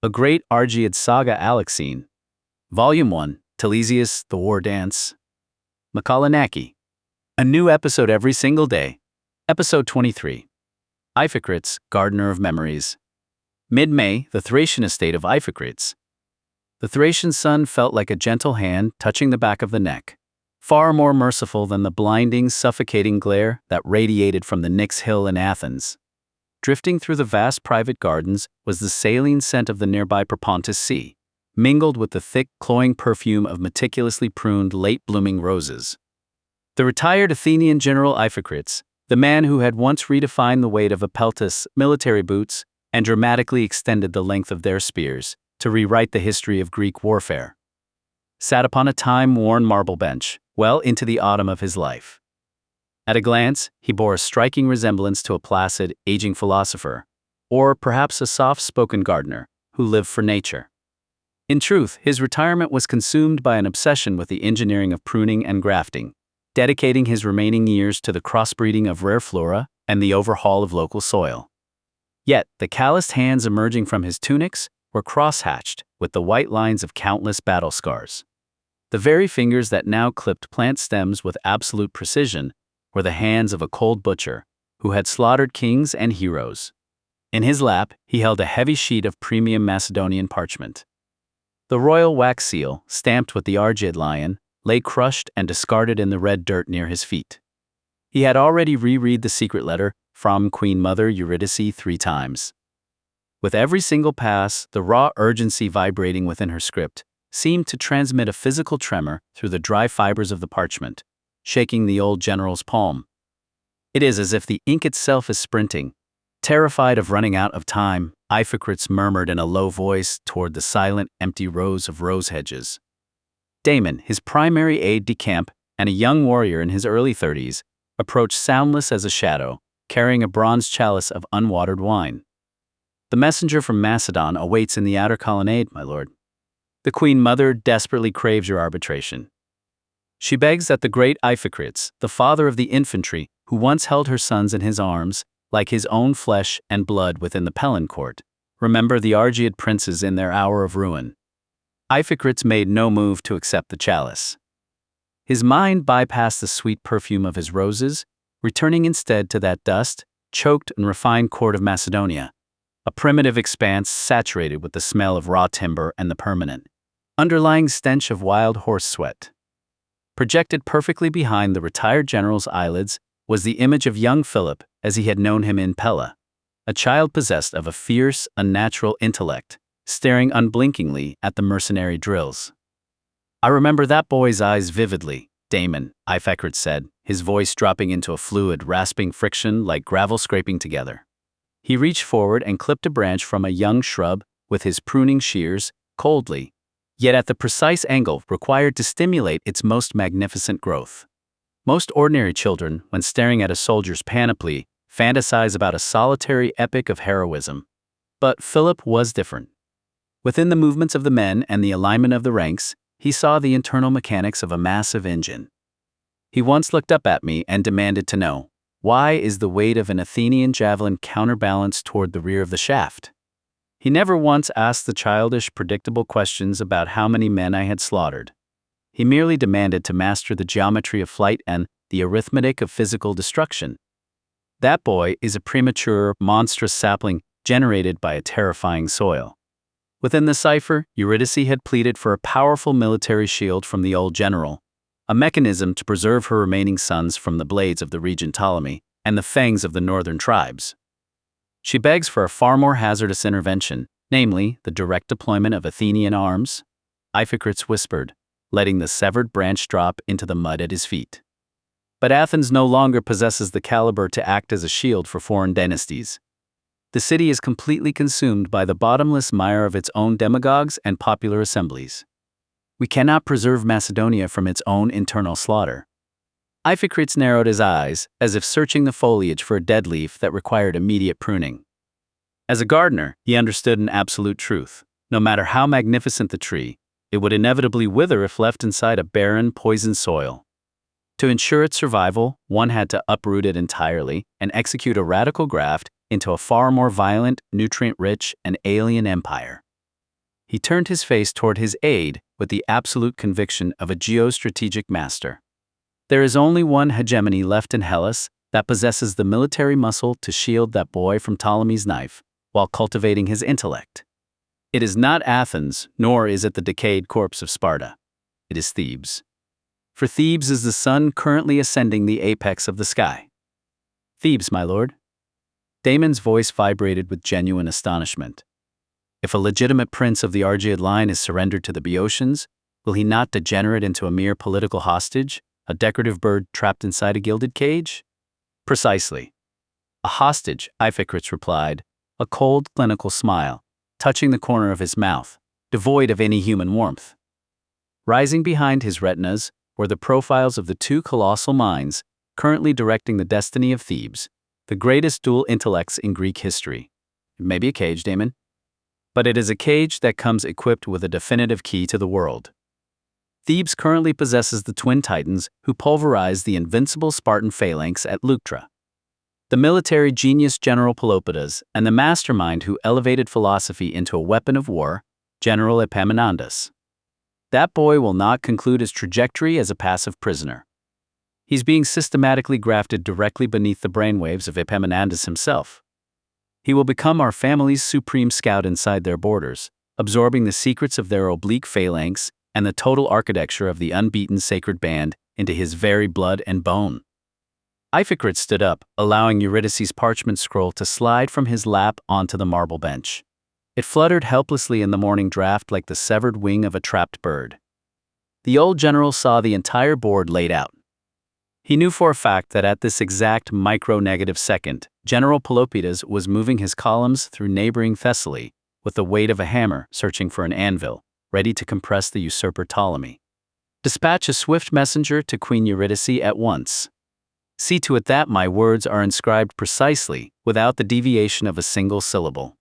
A Great Argead Saga Alexein. Volume 1, Telesias, The War Dance. Makalanaki. A new episode every single day. Episode 23. Iphicrates, Gardener of Memories. Mid-May, the Thracian estate of Iphicrates. The Thracian sun felt like a gentle hand touching the back of the neck, far more merciful than the blinding, suffocating glare that radiated from the Nix Hill in Athens. Drifting through the vast private gardens was the saline scent of the nearby Propontis Sea, mingled with the thick, cloying perfume of meticulously pruned, late-blooming roses. The retired Athenian general Iphicrates, the man who had once redefined the weight of a peltis, military boots, and dramatically extended the length of their spears to rewrite the history of Greek warfare, sat upon a time-worn marble bench, well into the autumn of his life. At a glance, he bore a striking resemblance to a placid, aging philosopher, or perhaps a soft-spoken gardener who lived for nature. In truth, his retirement was consumed by an obsession with the engineering of pruning and grafting, dedicating his remaining years to the crossbreeding of rare flora and the overhaul of local soil. Yet, the calloused hands emerging from his tunics were cross-hatched with the white lines of countless battle scars. The very fingers that now clipped plant stems with absolute precision were the hands of a cold butcher who had slaughtered kings and heroes. In his lap, he held a heavy sheet of premium Macedonian parchment. The royal wax seal, stamped with the Argead lion, lay crushed and discarded in the red dirt near his feet. He had already reread the secret letter from Queen Mother Eurydice 3 times. With every single pass, the raw urgency vibrating within her script seemed to transmit a physical tremor through the dry fibers of the parchment, shaking the old general's palm. It is as if the ink itself is sprinting. Terrified of running out of time, Iphicrates murmured in a low voice toward the silent, empty rows of rose hedges. Damon, his primary aide-de-camp, and a young warrior in his early 30s, approached soundless as a shadow, carrying a bronze chalice of unwatered wine. The messenger from Macedon awaits in the outer colonnade, my lord. The Queen Mother desperately craves your arbitration. She begs that the great Iphicrates, the father of the infantry, who once held her sons in his arms, like his own flesh and blood within the Pellene court, remember the Argead princes in their hour of ruin. Iphicrates made no move to accept the chalice. His mind bypassed the sweet perfume of his roses, returning instead to that dust, choked and refined court of Macedonia, a primitive expanse saturated with the smell of raw timber and the permanent, underlying stench of wild horse sweat. Projected perfectly behind the retired general's eyelids was the image of young Philip as he had known him in Pella, a child possessed of a fierce, unnatural intellect, staring unblinkingly at the mercenary drills. I remember that boy's eyes vividly, Damon, Iphicrates said, his voice dropping into a fluid, rasping friction like gravel scraping together. He reached forward and clipped a branch from a young shrub with his pruning shears, coldly, yet at the precise angle required to stimulate its most magnificent growth. Most ordinary children, when staring at a soldier's panoply, fantasize about a solitary epic of heroism. But Philip was different. Within the movements of the men and the alignment of the ranks, he saw the internal mechanics of a massive engine. He once looked up at me and demanded to know, why is the weight of an Athenian javelin counterbalanced toward the rear of the shaft? He never once asked the childish, predictable questions about how many men I had slaughtered. He merely demanded to master the geometry of flight and the arithmetic of physical destruction. That boy is a premature, monstrous sapling generated by a terrifying soil. Within the cipher, Eurydice had pleaded for a powerful military shield from the old general, a mechanism to preserve her remaining sons from the blades of the regent Ptolemy and the fangs of the northern tribes. She begs for a far more hazardous intervention, namely, the direct deployment of Athenian arms, Iphicrates whispered, letting the severed branch drop into the mud at his feet. But Athens no longer possesses the caliber to act as a shield for foreign dynasties. The city is completely consumed by the bottomless mire of its own demagogues and popular assemblies. We cannot preserve Macedonia from its own internal slaughter. Iphicrates narrowed his eyes, as if searching the foliage for a dead leaf that required immediate pruning. As a gardener, he understood an absolute truth. No matter how magnificent the tree, it would inevitably wither if left inside a barren, poisoned soil. To ensure its survival, one had to uproot it entirely and execute a radical graft into a far more violent, nutrient-rich, and alien empire. He turned his face toward his aide with the absolute conviction of a geostrategic master. There is only one hegemony left in Hellas that possesses the military muscle to shield that boy from Ptolemy's knife while cultivating his intellect. It is not Athens, nor is it the decayed corpse of Sparta. It is Thebes. For Thebes is the sun currently ascending the apex of the sky. Thebes, my lord. Damon's voice vibrated with genuine astonishment. If a legitimate prince of the Argead line is surrendered to the Boeotians, will he not degenerate into a mere political hostage, a decorative bird trapped inside a gilded cage? Precisely. A hostage, Iphicrates replied, a cold, clinical smile, touching the corner of his mouth, devoid of any human warmth. Rising behind his retinas were the profiles of the two colossal minds currently directing the destiny of Thebes, the greatest dual intellects in Greek history. It may be a cage, Damon, but it is a cage that comes equipped with a definitive key to the world. Thebes currently possesses the twin titans who pulverized the invincible Spartan phalanx at Leuctra. The military genius General Pelopidas and the mastermind who elevated philosophy into a weapon of war, General Epaminondas. That boy will not conclude his trajectory as a passive prisoner. He's being systematically grafted directly beneath the brainwaves of Epaminondas himself. He will become our family's supreme scout inside their borders, absorbing the secrets of their oblique phalanx and the total architecture of the unbeaten sacred band into his very blood and bone. Iphicrates stood up, allowing Eurydice's parchment scroll to slide from his lap onto the marble bench. It fluttered helplessly in the morning draft like the severed wing of a trapped bird. The old general saw the entire board laid out. He knew for a fact that at this exact micro-negative second, General Pelopidas was moving his columns through neighboring Thessaly with the weight of a hammer searching for an anvil, ready to compress the usurper Ptolemy. Dispatch a swift messenger to Queen Eurydice at once. See to it that my words are inscribed precisely, without the deviation of a single syllable.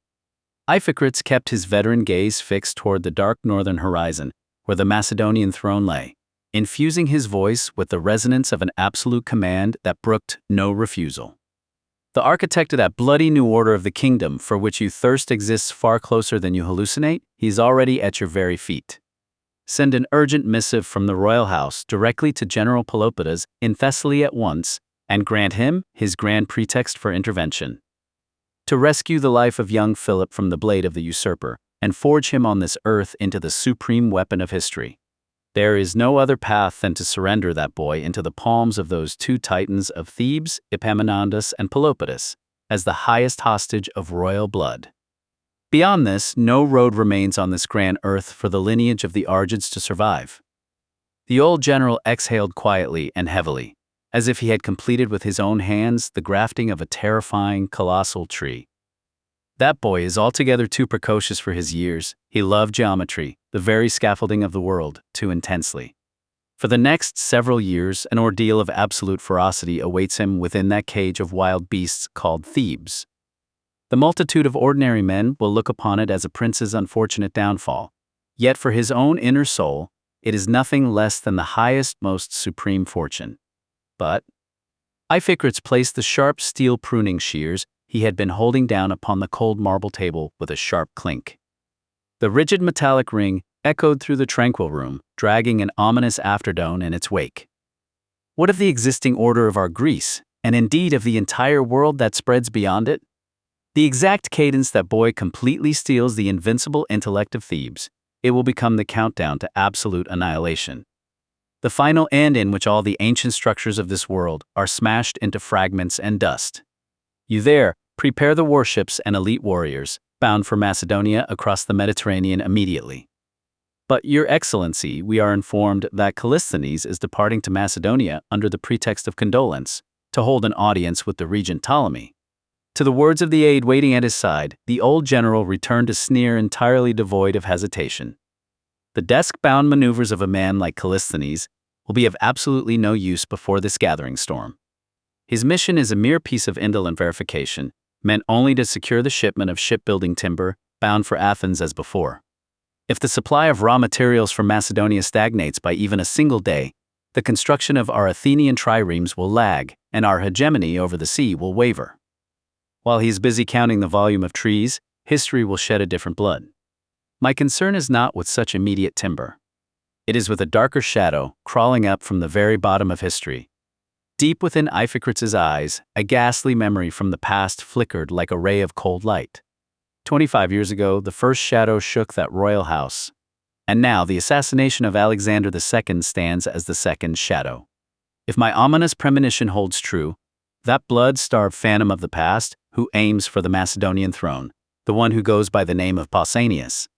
Iphicrates kept his veteran gaze fixed toward the dark northern horizon, where the Macedonian throne lay, infusing his voice with the resonance of an absolute command that brooked no refusal. The architect of that bloody new order of the kingdom for which you thirst exists far closer than you hallucinate. He's already at your very feet. Send an urgent missive from the royal house directly to General Pelopidas in Thessaly at once, and grant him his grand pretext for intervention. To rescue the life of young Philip from the blade of the usurper, and forge him on this earth into the supreme weapon of history. There is no other path than to surrender that boy into the palms of those two titans of Thebes, Epaminondas, and Pelopidas, as the highest hostage of royal blood. Beyond this, no road remains on this grand earth for the lineage of the Argeads to survive. The old general exhaled quietly and heavily, as if he had completed with his own hands the grafting of a terrifying, colossal tree. That boy is altogether too precocious for his years. He loved geometry, the very scaffolding of the world, too intensely. For the next several years, an ordeal of absolute ferocity awaits him within that cage of wild beasts called Thebes. The multitude of ordinary men will look upon it as a prince's unfortunate downfall, yet for his own inner soul, it is nothing less than the highest, most supreme fortune. But Iphicrates placed the sharp steel pruning shears he had been holding down upon the cold marble table with a sharp clink. The rigid metallic ring echoed through the tranquil room, dragging an ominous aftertone in its wake. What of the existing order of our Greece, and indeed of the entire world that spreads beyond it? The exact cadence that boy completely steals the invincible intellect of Thebes, it will become the countdown to absolute annihilation. The final end in which all the ancient structures of this world are smashed into fragments and dust. You there, prepare the warships and elite warriors, bound for Macedonia across the Mediterranean immediately. But, Your Excellency, we are informed that Callisthenes is departing to Macedonia under the pretext of condolence, to hold an audience with the regent Ptolemy. To the words of the aide waiting at his side, the old general returned a sneer entirely devoid of hesitation. The desk-bound maneuvers of a man like Callisthenes will be of absolutely no use before this gathering storm. His mission is a mere piece of indolent verification, meant only to secure the shipment of shipbuilding timber, bound for Athens as before. If the supply of raw materials from Macedonia stagnates by even a single day, the construction of our Athenian triremes will lag, and our hegemony over the sea will waver. While he is busy counting the volume of trees, history will shed a different blood. My concern is not with such immediate timber. It is with a darker shadow crawling up from the very bottom of history. Deep within Iphicrates' eyes, a ghastly memory from the past flickered like a ray of cold light. 25 years ago, the first shadow shook that royal house. And now the assassination of Alexander II stands as the second shadow. If my ominous premonition holds true, that blood-starved phantom of the past, who aims for the Macedonian throne, the one who goes by the name of Pausanias,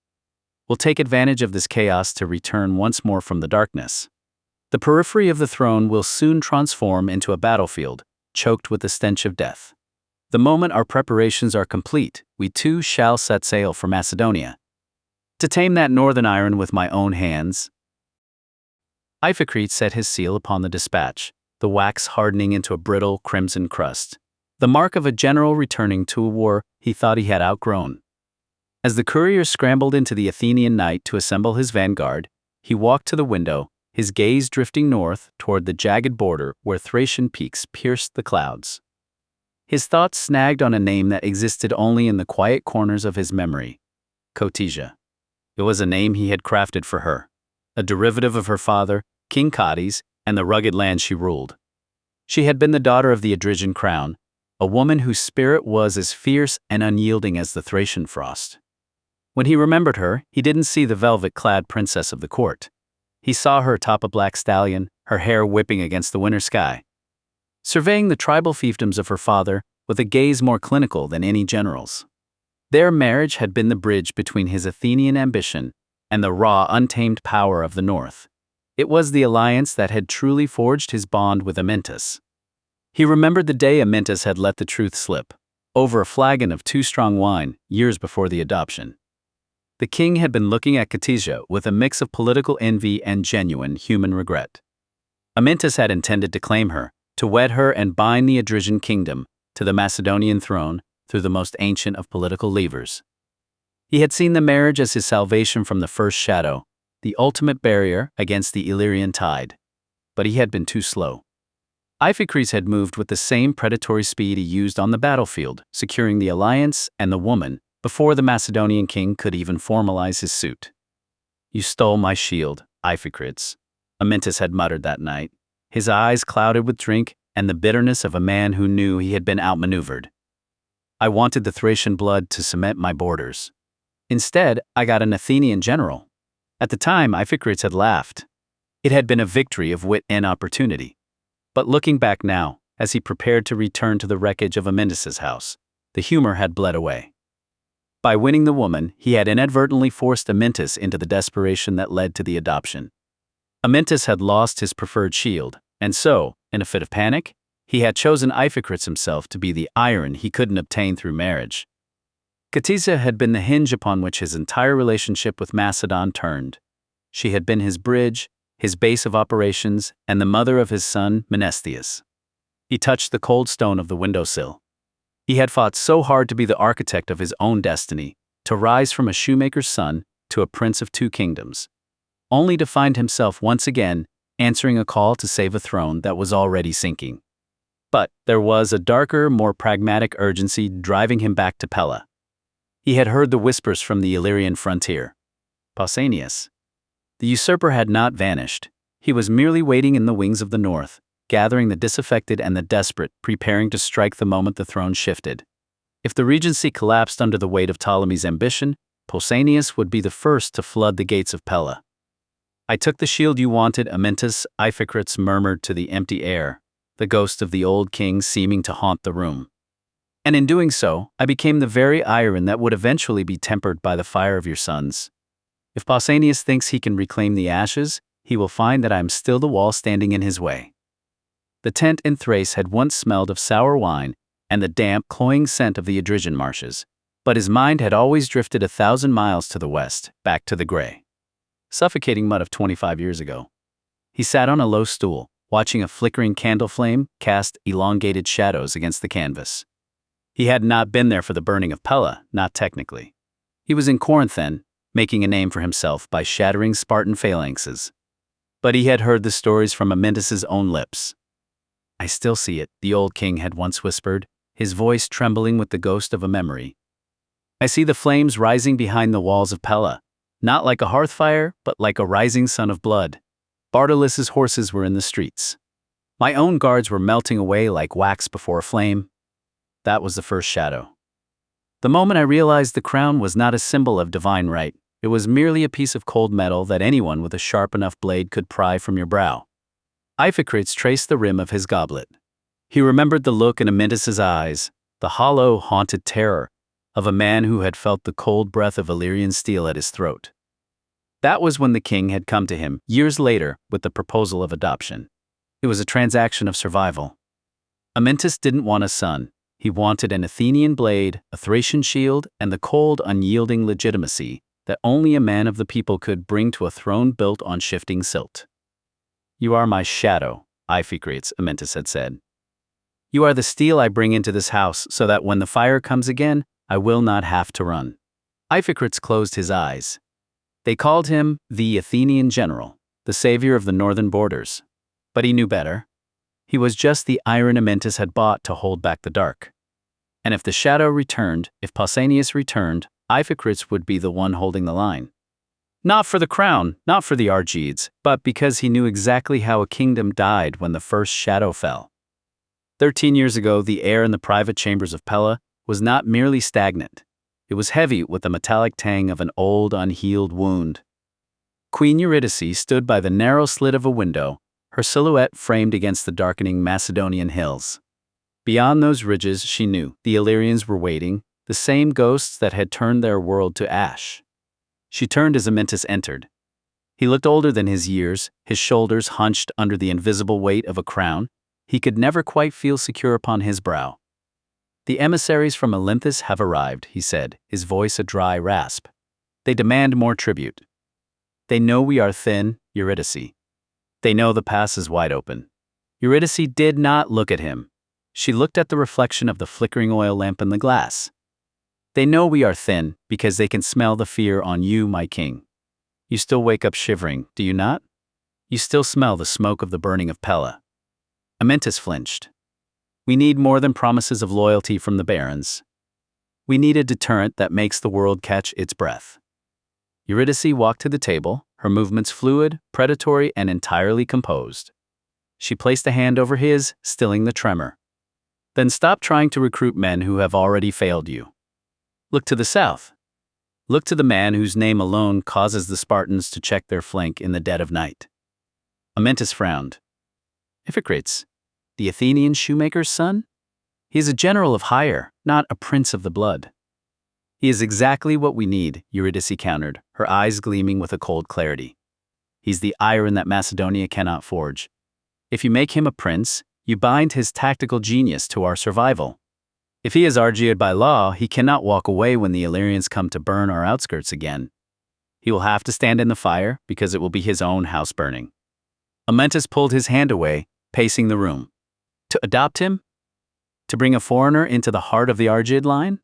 will take advantage of this chaos to return once more from the darkness. The periphery of the throne will soon transform into a battlefield, choked with the stench of death. The moment our preparations are complete, we too shall set sail for Macedonia. To tame that northern iron with my own hands. Iphicrates set his seal upon the dispatch, the wax hardening into a brittle crimson crust, the mark of a general returning to a war he thought he had outgrown. As the courier scrambled into the Athenian night to assemble his vanguard, he walked to the window, his gaze drifting north toward the jagged border where Thracian peaks pierced the clouds. His thoughts snagged on a name that existed only in the quiet corners of his memory: Cotesia. It was a name he had crafted for her, a derivative of her father, King Cades, and the rugged land she ruled. She had been the daughter of the Argead crown, a woman whose spirit was as fierce and unyielding as the Thracian frost. When he remembered her, he didn't see the velvet-clad princess of the court. He saw her atop a black stallion, her hair whipping against the winter sky, surveying the tribal fiefdoms of her father with a gaze more clinical than any general's. Their marriage had been the bridge between his Athenian ambition and the raw, untamed power of the north. It was the alliance that had truly forged his bond with Amyntas. He remembered the day Amyntas had let the truth slip, over a flagon of too strong wine, years before the adoption. The king had been looking at Cotesia with a mix of political envy and genuine human regret. Amyntas had intended to claim her, to wed her and bind the Argead kingdom to the Macedonian throne through the most ancient of political levers. He had seen the marriage as his salvation from the first shadow, the ultimate barrier against the Illyrian tide. But he had been too slow. Iphicrates had moved with the same predatory speed he used on the battlefield, securing the alliance and the woman before the Macedonian king could even formalize his suit. "You stole my shield, Iphicrates," Amyntas had muttered that night, his eyes clouded with drink and the bitterness of a man who knew he had been outmaneuvered. "I wanted the Thracian blood to cement my borders. Instead, I got an Athenian general." At the time, Iphicrates had laughed. It had been a victory of wit and opportunity. But looking back now, as he prepared to return to the wreckage of Amyntas's house, the humor had bled away. By winning the woman, he had inadvertently forced Amyntas into the desperation that led to the adoption. Amyntas had lost his preferred shield, and so, in a fit of panic, he had chosen Iphicrates himself to be the iron he couldn't obtain through marriage. Cotesia had been the hinge upon which his entire relationship with Macedon turned. She had been his bridge, his base of operations, and the mother of his son, Menesthius. He touched the cold stone of the windowsill. He had fought so hard to be the architect of his own destiny, to rise from a shoemaker's son to a prince of two kingdoms, only to find himself once again answering a call to save a throne that was already sinking. But there was a darker, more pragmatic urgency driving him back to Pella. He had heard the whispers from the Illyrian frontier. Pausanias. The usurper had not vanished. He was merely waiting in the wings of the north, gathering the disaffected and the desperate, preparing to strike the moment the throne shifted. If the regency collapsed under the weight of Ptolemy's ambition, Pausanias would be the first to flood the gates of Pella. "I took the shield you wanted, Amyntas," Iphicrates murmured to the empty air, the ghost of the old king seeming to haunt the room. "And in doing so, I became the very iron that would eventually be tempered by the fire of your sons. If Pausanias thinks he can reclaim the ashes, he will find that I am still the wall standing in his way." The tent in Thrace had once smelled of sour wine and the damp, cloying scent of the Argead marshes, but his mind had always drifted 1,000 miles to the west, back to the gray, suffocating mud of 25 years ago. He sat on a low stool, watching a flickering candle flame cast elongated shadows against the canvas. He had not been there for the burning of Pella, not technically. He was in Corinth then, making a name for himself by shattering Spartan phalanxes. But he had heard the stories from Amyntas's own lips. "I still see it," the old king had once whispered, his voice trembling with the ghost of a memory. "I see the flames rising behind the walls of Pella, Not like a hearth fire, but like a rising sun of blood. Bartolus' horses were in the streets. My own guards were melting away like wax before a flame. That was the first shadow. The moment I realized the crown was not a symbol of divine right, it was merely a piece of cold metal that anyone with a sharp enough blade could pry from your brow. Iphicrates traced the rim of his goblet. He remembered the look in Amyntas's eyes, the hollow, haunted terror of a man who had felt the cold breath of Illyrian steel at his throat. That was when the king had come to him, years later, with the proposal of adoption. It was a transaction of survival. Amyntas didn't want a son. He wanted an Athenian blade, a Thracian shield, and the cold, unyielding legitimacy that only a man of the people could bring to a throne built on shifting silt. "You are my shadow," Iphicrates, Amyntas had said. "You are the steel I bring into this house so that when the fire comes again, I will not have to run." Iphicrates closed his eyes. They called him the Athenian general, the savior of the northern borders. But he knew better. He was just the iron Amyntas had bought to hold back the dark. And if the shadow returned, if Pausanias returned, Iphicrates would be the one holding the line. Not for the crown, not for the Argeads, but because he knew exactly how a kingdom died when the first shadow fell. 13 years ago, the air in the private chambers of Pella was not merely stagnant. It was heavy with the metallic tang of an old, unhealed wound. Queen Eurydice stood by the narrow slit of a window, her silhouette framed against the darkening Macedonian hills. Beyond those ridges, she knew, the Illyrians were waiting, the same ghosts that had turned their world to ash. She turned as Amyntas entered. He looked older than his years, his shoulders hunched under the invisible weight of a crown. He could never quite feel secure upon his brow. "The emissaries from Olympus have arrived," he said, his voice a dry rasp. "They demand more tribute. They know we are thin, Eurydice. They know the pass is wide open." Eurydice did not look at him. She looked at the reflection of the flickering oil lamp in the glass. "They know we are thin because they can smell the fear on you, my king. You still wake up shivering, do you not? You still smell the smoke of the burning of Pella." Amyntas flinched. "We need more than promises of loyalty from the barons. We need a deterrent that makes the world catch its breath." Eurydice walked to the table, her movements fluid, predatory, and entirely composed. She placed a hand over his, stilling the tremor. "Then stop trying to recruit men who have already failed you. Look to the south. Look to the man whose name alone causes the Spartans to check their flank in the dead of night." Amyntas frowned. "Iphicrates, the Athenian shoemaker's son? He is a general of hire, not a prince of the blood." "He is exactly what we need," Eurydice countered, her eyes gleaming with a cold clarity. "He's the iron that Macedonia cannot forge. If you make him a prince, you bind his tactical genius to our survival. If he is Argead by law, he cannot walk away when the Illyrians come to burn our outskirts again. He will have to stand in the fire because it will be his own house burning." Amyntas pulled his hand away, pacing the room. To adopt him? To bring a foreigner into the heart of the Argead line?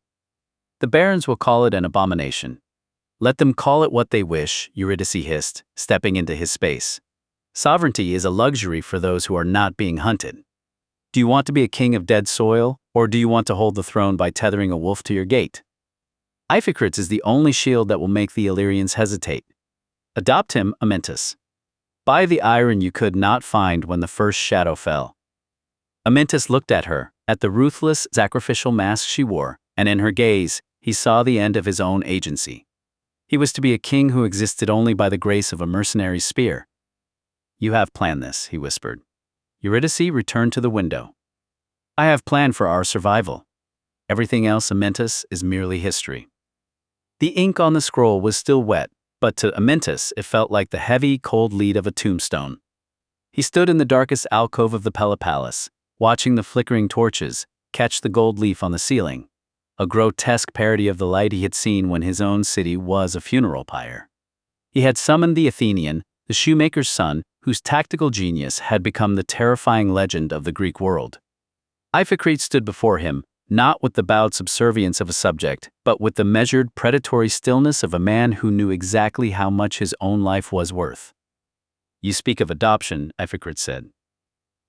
The barons will call it an abomination. "Let them call it what they wish," Eurydice hissed, stepping into his space. "Sovereignty is a luxury for those who are not being hunted. Do you want to be a king of dead soil, or do you want to hold the throne by tethering a wolf to your gate? Iphicrates is the only shield that will make the Illyrians hesitate. Adopt him, Amyntas. Buy the iron you could not find when the first shadow fell." Amyntas looked at her, at the ruthless, sacrificial mask she wore, and in her gaze, he saw the end of his own agency. He was to be a king who existed only by the grace of a mercenary's spear. "You have planned this," he whispered. Eurydice returned to the window. "I have planned for our survival. Everything else, Amyntas, is merely history." The ink on the scroll was still wet, but to Amyntas it felt like the heavy, cold lead of a tombstone. He stood in the darkest alcove of the Pella Palace, watching the flickering torches catch the gold leaf on the ceiling, a grotesque parody of the light he had seen when his own city was a funeral pyre. He had summoned the Athenian, the shoemaker's son, whose tactical genius had become the terrifying legend of the Greek world. Iphicrates stood before him, not with the bowed subservience of a subject, but with the measured, predatory stillness of a man who knew exactly how much his own life was worth. "You speak of adoption," Iphicrates said.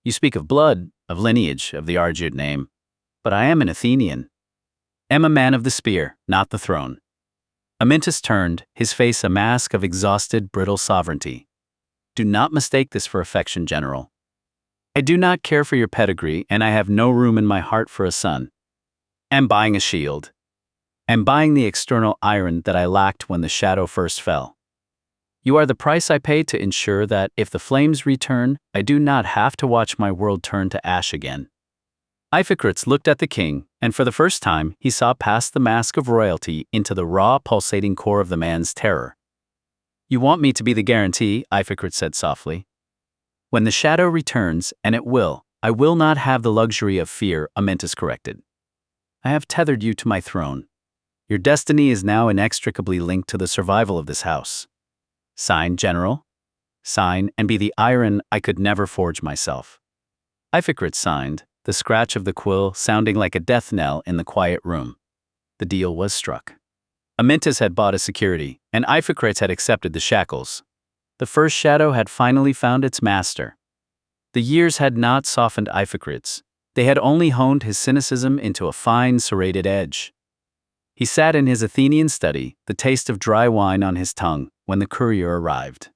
"You speak of blood, of lineage, of the Argead name. But I am an Athenian. Am a man of the spear, not the throne." Amyntas turned, his face a mask of exhausted, brittle sovereignty. Do not mistake this for affection, general. I do not care for your pedigree, and I have no room in my heart for a son. Am buying a shield. Am buying the external iron that I lacked when the shadow first fell. You are the price I pay to ensure that, if the flames return, I do not have to watch my world turn to ash again. Iphicrates looked at the king, and for the first time he saw past the mask of royalty into the raw, pulsating core of the man's terror. You want me to be the guarantee, Iphicrates said softly. When the shadow returns, and it will, I will not have the luxury of fear, Amyntas corrected. I have tethered you to my throne. Your destiny is now inextricably linked to the survival of this house. Sign, General. Sign, and be the iron I could never forge myself. Iphicrates signed, the scratch of the quill sounding like a death knell in the quiet room. The deal was struck. Amyntas had bought a security, and Iphicrates had accepted the shackles. The first shadow had finally found its master. The years had not softened Iphicrates. They had only honed his cynicism into a fine, serrated edge. He sat in his Athenian study, the taste of dry wine on his tongue, when the courier arrived.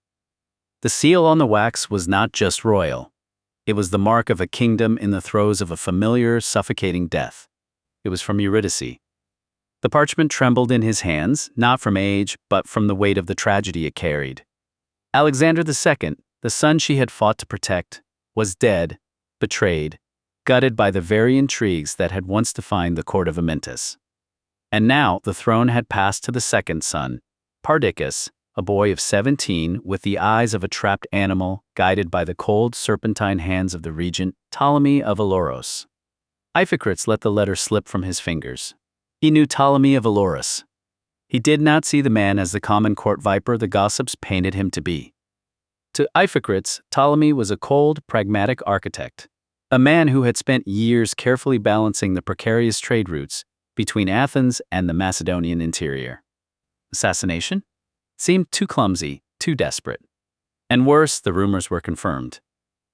The seal on the wax was not just royal. It was the mark of a kingdom in the throes of a familiar, suffocating death. It was from Eurydice. The parchment trembled in his hands, not from age, but from the weight of the tragedy it carried. Alexander II, the son she had fought to protect, was dead, betrayed, gutted by the very intrigues that had once defined the court of Amyntas. And now the throne had passed to the second son, Perdiccas, a boy of 17 with the eyes of a trapped animal, guided by the cold serpentine hands of the regent, Ptolemy of Eloros. Iphicrates let the letter slip from his fingers. He knew Ptolemy of Eloros. He did not see the man as the common court viper the gossips painted him to be. To Iphicrates, Ptolemy was a cold, pragmatic architect, a man who had spent years carefully balancing the precarious trade routes between Athens and the Macedonian interior. Assassination? Seemed too clumsy, too desperate. And worse, the rumors were confirmed.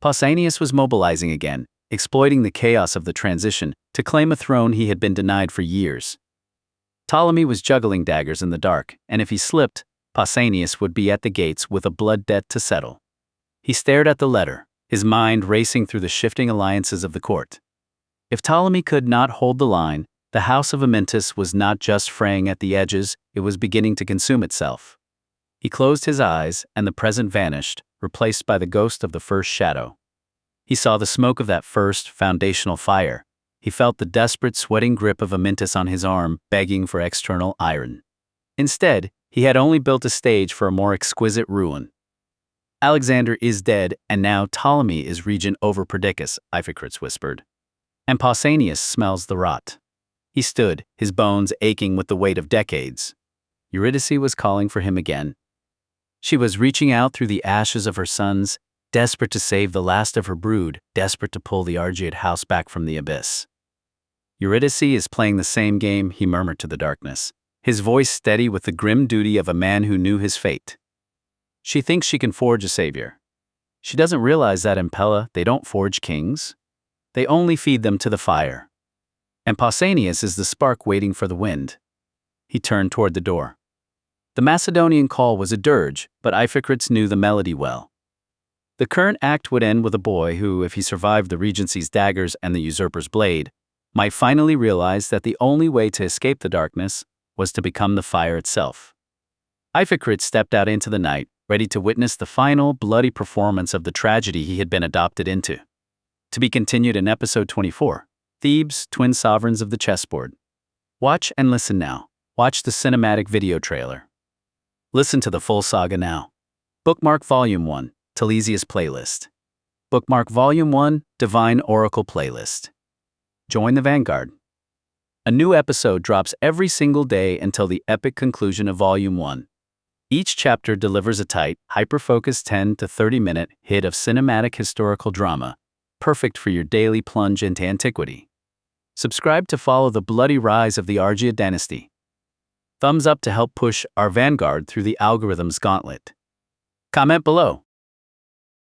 Pausanias was mobilizing again, exploiting the chaos of the transition to claim a throne he had been denied for years. Ptolemy was juggling daggers in the dark, and if he slipped, Pausanias would be at the gates with a blood debt to settle. He stared at the letter, his mind racing through the shifting alliances of the court. If Ptolemy could not hold the line, the house of Amyntas was not just fraying at the edges, it was beginning to consume itself. He closed his eyes, and the present vanished, replaced by the ghost of the first shadow. He saw the smoke of that first, foundational fire. He felt the desperate, sweating grip of Amyntas on his arm, begging for external iron. Instead, he had only built a stage for a more exquisite ruin. Alexander is dead, and now Ptolemy is regent over Perdiccas, Iphicrates whispered. And Pausanias smells the rot. He stood, his bones aching with the weight of decades. Eurydice was calling for him again. She was reaching out through the ashes of her sons, desperate to save the last of her brood, desperate to pull the Argead house back from the abyss. Eurydice is playing the same game, he murmured to the darkness, his voice steady with the grim duty of a man who knew his fate. She thinks she can forge a savior. She doesn't realize that in Pella they don't forge kings. They only feed them to the fire. And Pausanias is the spark waiting for the wind. He turned toward the door. The Macedonian call was a dirge, but Iphicrates knew the melody well. The current act would end with a boy who, if he survived the regency's daggers and the usurper's blade, might finally realize that the only way to escape the darkness was to become the fire itself. Iphicrates stepped out into the night, ready to witness the final, bloody performance of the tragedy he had been adopted into. To be continued in episode 24, Thebes, Twin Sovereigns of the Chessboard. Watch and listen now. Watch the cinematic video trailer. Listen to the full saga now. Bookmark Volume 1, Telesias Playlist. Bookmark Volume 1, Divine Oracle Playlist. Join the Vanguard. A new episode drops every single day until the epic conclusion of Volume 1. Each chapter delivers a tight, hyper-focused 10 to 30-minute hit of cinematic historical drama, perfect for your daily plunge into antiquity. Subscribe to follow the bloody rise of the Argead dynasty. Thumbs up to help push our vanguard through the algorithm's gauntlet. Comment below.